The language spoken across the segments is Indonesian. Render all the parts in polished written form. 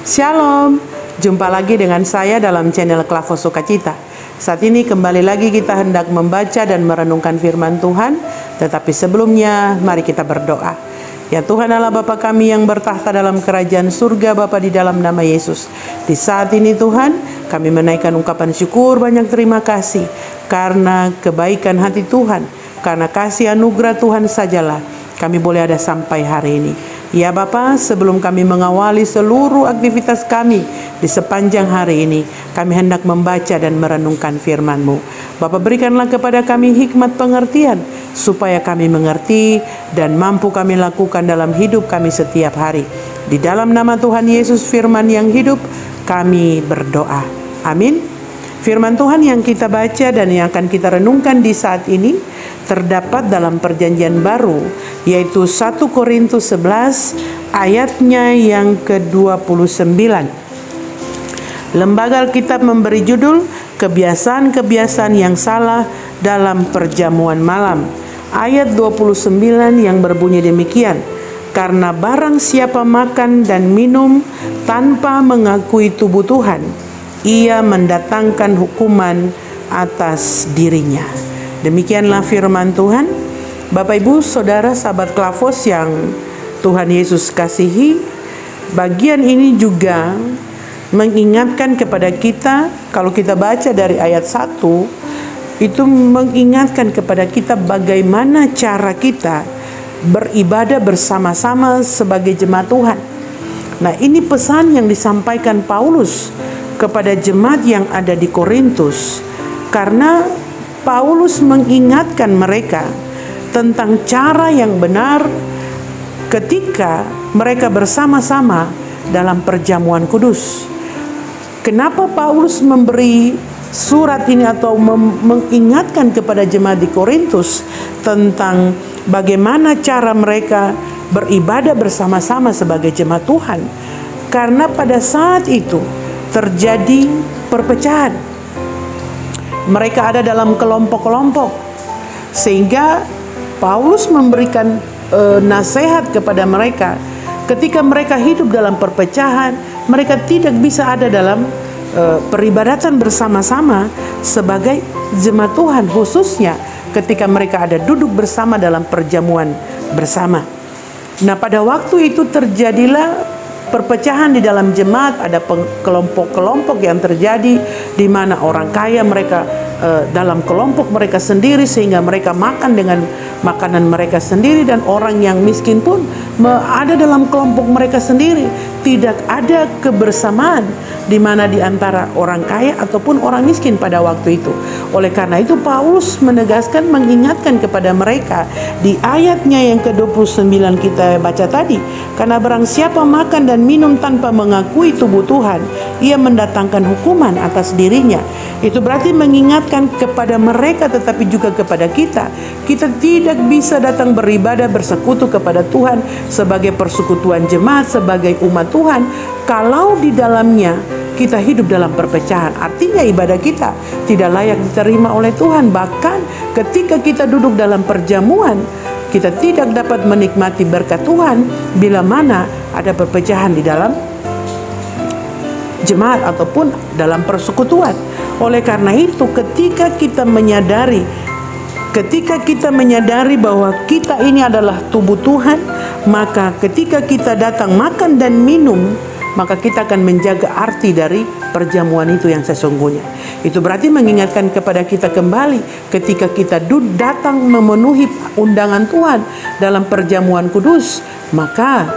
Shalom, jumpa lagi dengan saya dalam channel Klavo Sukacita. Saat ini kembali lagi kita hendak membaca dan merenungkan firman Tuhan. Tetapi sebelumnya mari kita berdoa. Ya Tuhan Allah Bapa kami yang bertahta dalam kerajaan surga, Bapa di dalam nama Yesus. Di saat ini Tuhan, kami menaikkan ungkapan syukur banyak terima kasih karena kebaikan hati Tuhan, karena kasih anugerah Tuhan sajalah kami boleh ada sampai hari ini. Ya Bapa, sebelum kami mengawali seluruh aktivitas kami di sepanjang hari ini, kami hendak membaca dan merenungkan firman-Mu. Bapa, berikanlah kepada kami hikmat pengertian, supaya kami mengerti dan mampu kami lakukan dalam hidup kami setiap hari. Di dalam nama Tuhan Yesus firman yang hidup, kami berdoa. Amin. Firman Tuhan yang kita baca dan yang akan kita renungkan di saat ini terdapat dalam perjanjian baru, yaitu 1 Korintus 11 ayatnya yang ke-29. Lembaga Alkitab memberi judul kebiasaan-kebiasaan yang salah dalam perjamuan malam. Ayat 29 yang berbunyi demikian. Karena barang siapa makan dan minum tanpa mengakui tubuh Tuhan, ia mendatangkan hukuman atas dirinya. Demikianlah firman Tuhan. Bapak Ibu Saudara sahabat Klavos yang Tuhan Yesus kasihi, bagian ini juga mengingatkan kepada kita. Kalau kita baca dari ayat 1, itu mengingatkan kepada kita bagaimana cara kita beribadah bersama-sama sebagai jemaat Tuhan. Nah, ini pesan yang disampaikan Paulus kepada jemaat yang ada di Korintus, karena Paulus mengingatkan mereka tentang cara yang benar ketika mereka bersama-sama dalam perjamuan kudus. Kenapa Paulus memberi surat ini atau mengingatkan kepada jemaat di Korintus tentang bagaimana cara mereka beribadah bersama-sama sebagai jemaat Tuhan? Karena pada saat itu terjadi perpecahan. Mereka ada dalam kelompok-kelompok, sehingga Paulus memberikan nasihat kepada mereka. Ketika mereka hidup dalam perpecahan, mereka tidak bisa ada dalam peribadatan bersama-sama sebagai jemaat Tuhan, khususnya ketika mereka ada duduk bersama dalam perjamuan bersama. Nah, pada waktu itu terjadilah perpecahan di dalam jemaat. Ada kelompok-kelompok yang terjadi, di mana orang kaya mereka dalam kelompok mereka sendiri, sehingga mereka makan dengan makanan mereka sendiri, dan orang yang miskin pun ada dalam kelompok mereka sendiri. Tidak ada kebersamaan di mana di antara orang kaya ataupun orang miskin pada waktu itu. Oleh karena itu Paulus menegaskan, mengingatkan kepada mereka di ayatnya yang ke-29 kita baca tadi. Karena barang siapa makan dan minum tanpa mengakui tubuh Tuhan, ia mendatangkan hukuman atas dirinya. Itu berarti mengingatkan kepada mereka, tetapi juga kepada kita. Kita tidak bisa datang beribadah bersekutu kepada Tuhan sebagai persekutuan jemaat, sebagai umat Tuhan, kalau di dalamnya kita hidup dalam perpecahan. Artinya ibadah kita tidak layak diterima oleh Tuhan. Bahkan ketika kita duduk dalam perjamuan, kita tidak dapat menikmati berkat Tuhan bila mana ada perpecahan di dalam jemaat ataupun dalam persekutuan. Oleh karena itu, ketika kita menyadari bahwa kita ini adalah tubuh Tuhan, maka ketika kita datang makan dan minum, maka kita akan menjaga arti dari perjamuan itu yang sesungguhnya. Itu berarti mengingatkan kepada kita kembali, ketika kita datang memenuhi undangan Tuhan dalam perjamuan kudus, maka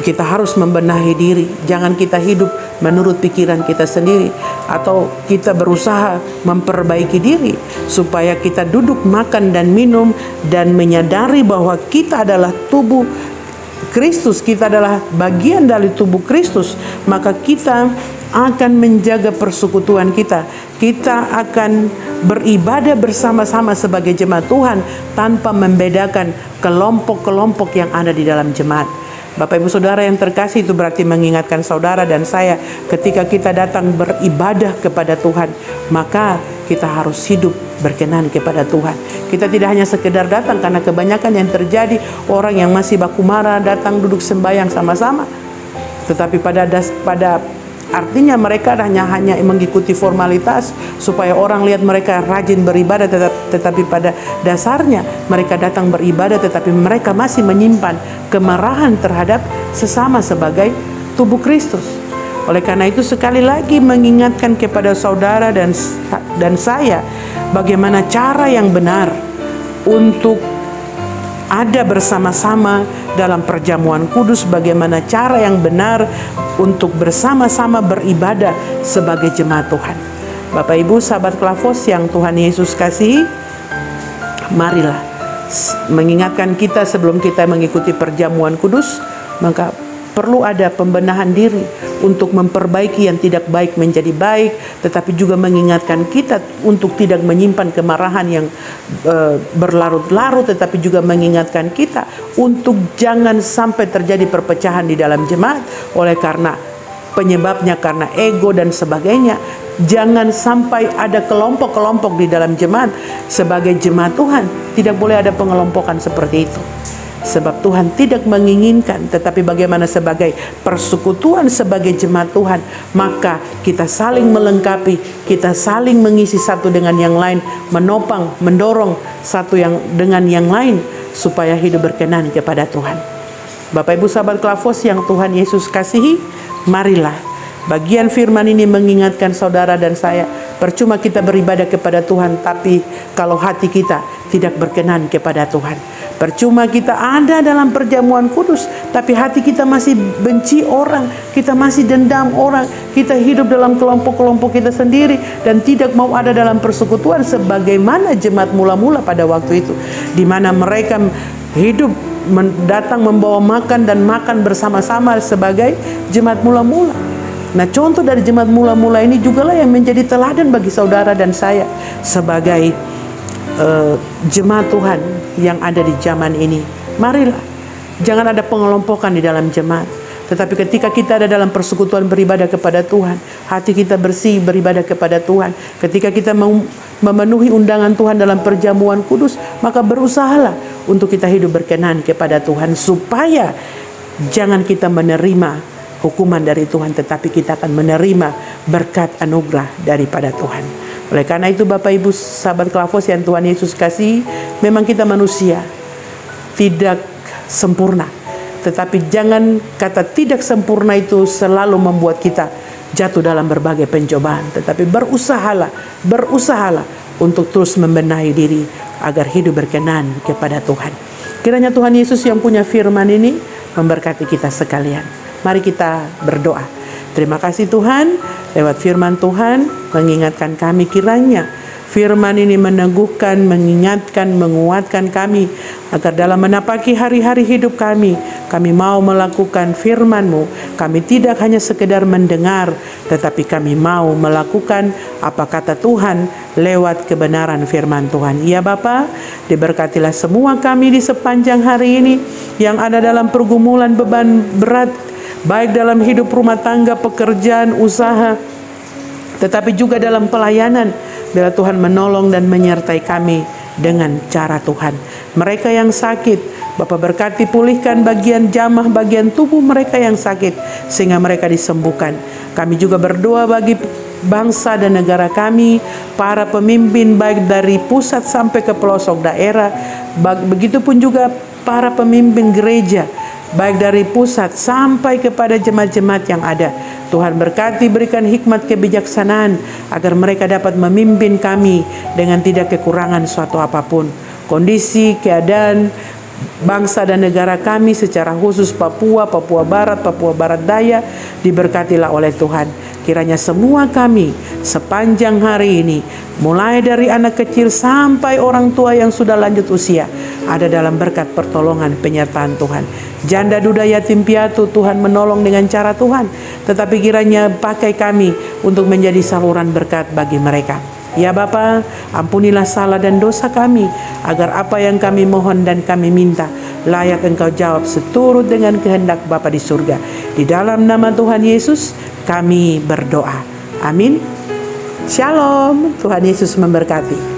kita harus membenahi diri. Jangan kita hidup menurut pikiran kita sendiri, atau kita berusaha memperbaiki diri supaya kita duduk makan dan minum dan menyadari bahwa kita adalah tubuh Kristus, kita adalah bagian dari tubuh Kristus. Maka kita akan menjaga persekutuan kita. Kita akan beribadah bersama-sama sebagai jemaat Tuhan tanpa membedakan kelompok-kelompok yang ada di dalam jemaat. Bapak Ibu Saudara yang terkasih, itu berarti mengingatkan saudara dan saya, ketika kita datang beribadah kepada Tuhan, maka kita harus hidup berkenan kepada Tuhan. Kita tidak hanya sekedar datang, karena kebanyakan yang terjadi orang yang masih baku marah datang duduk sembahyang sama-sama. Tetapi pada artinya mereka hanya mengikuti formalitas supaya orang lihat mereka rajin beribadah, tetapi pada dasarnya mereka datang beribadah tetapi mereka masih menyimpan kemarahan terhadap sesama sebagai tubuh Kristus. Oleh karena itu sekali lagi mengingatkan kepada saudara dan saya bagaimana cara yang benar untuk ada bersama-sama dalam perjamuan kudus, bagaimana cara yang benar untuk bersama-sama beribadah sebagai jemaat Tuhan. Bapak Ibu sahabat Klavos yang Tuhan Yesus kasihi, marilah mengingatkan kita sebelum kita mengikuti perjamuan kudus, maka perlu ada pembenahan diri untuk memperbaiki yang tidak baik menjadi baik, tetapi juga mengingatkan kita untuk tidak menyimpan kemarahan yang berlarut-larut, tetapi juga mengingatkan kita untuk jangan sampai terjadi perpecahan di dalam jemaat oleh karena penyebabnya karena ego dan sebagainya. Jangan sampai ada kelompok-kelompok di dalam jemaat. Sebagai jemaat Tuhan tidak boleh ada pengelompokan seperti itu. Sebab Tuhan tidak menginginkan, tetapi bagaimana sebagai persekutuan, sebagai jemaat Tuhan, maka kita saling melengkapi, kita saling mengisi satu dengan yang lain, menopang, mendorong satu yang dengan yang lain, supaya hidup berkenan kepada Tuhan. Bapak Ibu sahabat Klavos yang Tuhan Yesus kasihi, marilah bagian firman ini mengingatkan saudara dan saya, percuma kita beribadah kepada Tuhan, tapi kalau hati kita tidak berkenan kepada Tuhan. Percuma kita ada dalam perjamuan kudus, tapi hati kita masih benci orang, kita masih dendam orang, kita hidup dalam kelompok-kelompok kita sendiri, dan tidak mau ada dalam persekutuan sebagaimana jemaat mula-mula pada waktu itu, di mana mereka hidup datang membawa makan dan makan bersama-sama sebagai jemaat mula-mula. Nah, contoh dari jemaat mula-mula ini jugalah yang menjadi teladan bagi saudara dan saya sebagai jemaat Tuhan yang ada di zaman ini. Marilah, jangan ada pengelompokan di dalam jemaat, tetapi ketika kita ada dalam persekutuan beribadah kepada Tuhan, hati kita bersih beribadah kepada Tuhan. Ketika kita memenuhi undangan Tuhan dalam perjamuan kudus, maka berusahalah untuk kita hidup berkenan kepada Tuhan, supaya jangan kita menerima hukuman dari Tuhan, tetapi kita akan menerima berkat anugerah daripada Tuhan. Oleh karena itu Bapak Ibu sahabat Klavos yang Tuhan Yesus kasih, memang kita manusia tidak sempurna, tetapi jangan kata tidak sempurna itu selalu membuat kita jatuh dalam berbagai pencobaan, tetapi berusahalah untuk terus membenahi diri agar hidup berkenan kepada Tuhan. Kiranya Tuhan Yesus yang punya firman ini memberkati kita sekalian. Mari kita berdoa. Terima kasih Tuhan, lewat firman Tuhan mengingatkan kami, kiranya firman ini meneguhkan, mengingatkan, menguatkan kami agar dalam menapaki hari-hari hidup kami mau melakukan firman-Mu. Kami tidak hanya sekedar mendengar, tetapi kami mau melakukan apa kata Tuhan lewat kebenaran firman Tuhan. Ya Bapa, diberkatilah semua kami di sepanjang hari ini yang ada dalam pergumulan beban berat, baik dalam hidup rumah tangga, pekerjaan, usaha, tetapi juga dalam pelayanan. Biar Tuhan menolong dan menyertai kami dengan cara Tuhan. Mereka yang sakit, Bapa berkati, pulihkan bagian jamah, bagian tubuh mereka yang sakit, sehingga mereka disembuhkan. Kami juga berdoa bagi bangsa dan negara kami, para pemimpin baik dari pusat sampai ke pelosok daerah, begitupun juga para pemimpin gereja, baik dari pusat sampai kepada jemaat-jemaat yang ada. Tuhan berkati, berikan hikmat kebijaksanaan agar mereka dapat memimpin kami dengan tidak kekurangan suatu apapun. Kondisi, keadaan bangsa dan negara kami secara khusus Papua Barat Daya diberkatilah oleh Tuhan. Kiranya semua kami sepanjang hari ini, mulai dari anak kecil sampai orang tua yang sudah lanjut usia, ada dalam berkat pertolongan penyertaan Tuhan. Janda duda yatim piatu Tuhan menolong dengan cara Tuhan, tetapi kiranya pakai kami untuk menjadi saluran berkat bagi mereka. Ya Bapa, ampunilah salah dan dosa kami, agar apa yang kami mohon dan kami minta layak Engkau jawab seturut dengan kehendak Bapa di surga. Di dalam nama Tuhan Yesus kami berdoa. Amin. Shalom. Tuhan Yesus memberkati.